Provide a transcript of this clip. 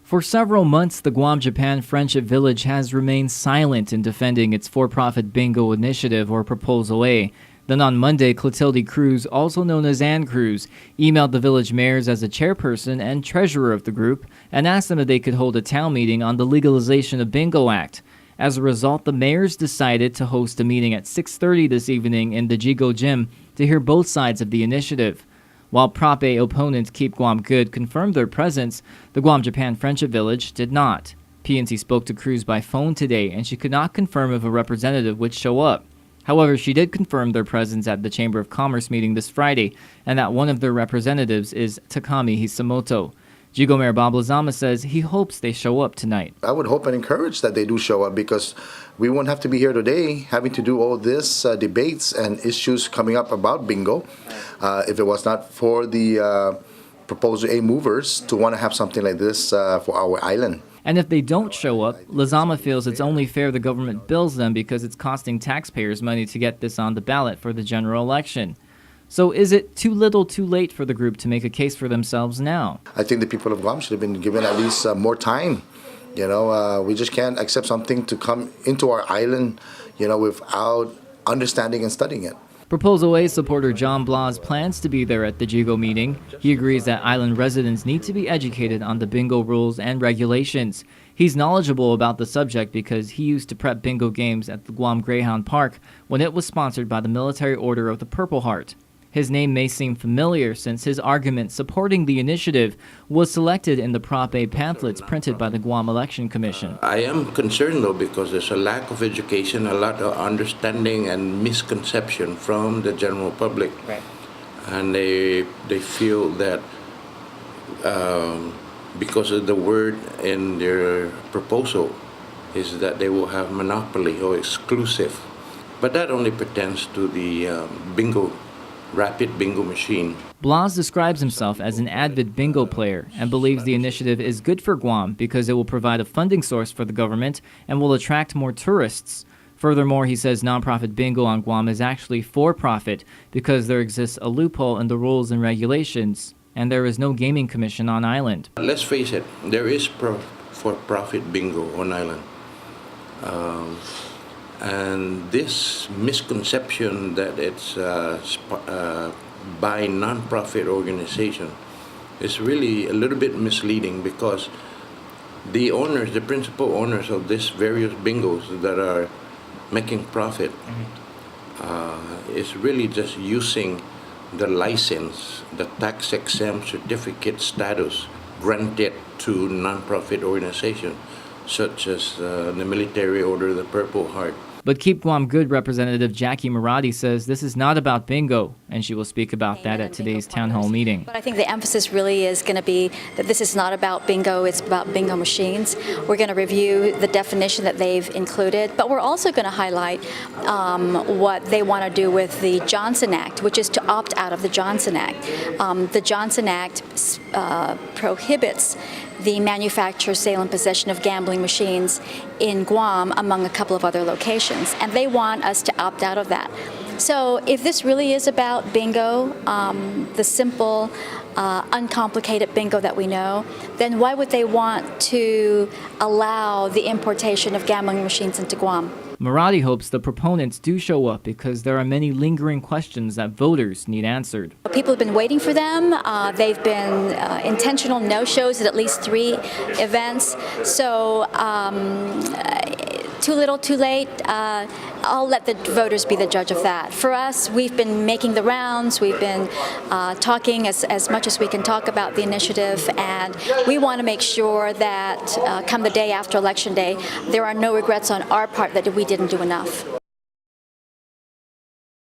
For several months, the Guam-Japan Friendship Village has remained silent in defending its for-profit bingo initiative, or Proposal A. Then on Monday, Clotilde Cruz, also known as Ann Cruz, emailed the village mayors as a chairperson and treasurer of the group and asked them if they could hold a town meeting on the Legalization of Bingo Act. As a result, the mayors decided to host a meeting at 6:30 this evening in the Jigo Gym to hear both sides of the initiative. While Prop A opponents Keep Guam Good confirmed their presence, the Guam-Japan Friendship Village did not. PNC spoke to Cruz by phone today, and she could not confirm if a representative would show up. However, she did confirm their presence at the Chamber of Commerce meeting this Friday, and that one of their representatives is Takami Hisamoto. Jigo Mayor Bob Lezama says he hopes they show up tonight. I would hope and encourage that they do show up, because we won't have to be here today having to do all this debates and issues coming up about bingo if it was not for the Proposal A movers to want to have something like this for our island. And if they don't show up, Lezama feels it's only fair the government bills them because it's costing taxpayers money to get this on the ballot for the general election. So is it too little too late for the group to make a case for themselves now? I think the people of Guam should have been given at least more time. We just can't accept something to come into our island, without understanding and studying it. Proposal A supporter John Blas plans to be there at the Jigo meeting. He agrees that island residents need to be educated on the bingo rules and regulations. He's knowledgeable about the subject because he used to prep bingo games at the Guam Greyhound Park when it was sponsored by the Military Order of the Purple Heart. His name may seem familiar since his argument supporting the initiative was selected in the Prop A pamphlets printed by the Guam Election Commission. I am concerned, though, because there's a lack of education, a lot of understanding and misconception from the general public. Right. And they feel that because of the word in their proposal is that they will have monopoly or exclusive. But that only pertains to the rapid bingo machine. Blas describes himself as an avid bingo player and believes the initiative is good for Guam because it will provide a funding source for the government and will attract more tourists. Furthermore, he says nonprofit bingo on Guam is actually for profit because there exists a loophole in the rules and regulations, and there is no gaming commission on island. Let's face it, there is for-profit bingo on island. And this misconception that it's by non-profit organization is really a little bit misleading, because the principal owners of these various bingos that are making profit is really just using the license, the tax-exempt certificate status granted to non-profit organizations such as the Military Order of the Purple Heart. But Keep Guam Good Representative Jackie Maradi says this is not about bingo, and she will speak about that at today's town hall meeting. But I think the emphasis really is going to be that this is not about bingo, it's about bingo machines. We're going to review the definition that they've included, but we're also going to highlight what they want to do with the Johnson Act, which is to opt out of the Johnson Act. The Johnson Act prohibits the manufacture, sale, and possession of gambling machines in Guam, among a couple of other locations, and they want us to opt out of that. So if this really is about bingo, the simple, uncomplicated bingo that we know, then why would they want to allow the importation of gambling machines into Guam? Maradi hopes the proponents do show up because there are many lingering questions that voters need answered. People have been waiting for them. They've been intentional no-shows at least 3 events. So too little, too late. I'll let the voters be the judge of that. For us, we've been making the rounds. We've been talking as much as we can talk about the initiative, and we want to make sure that come the day after Election Day, there are no regrets on our part that we didn't do enough.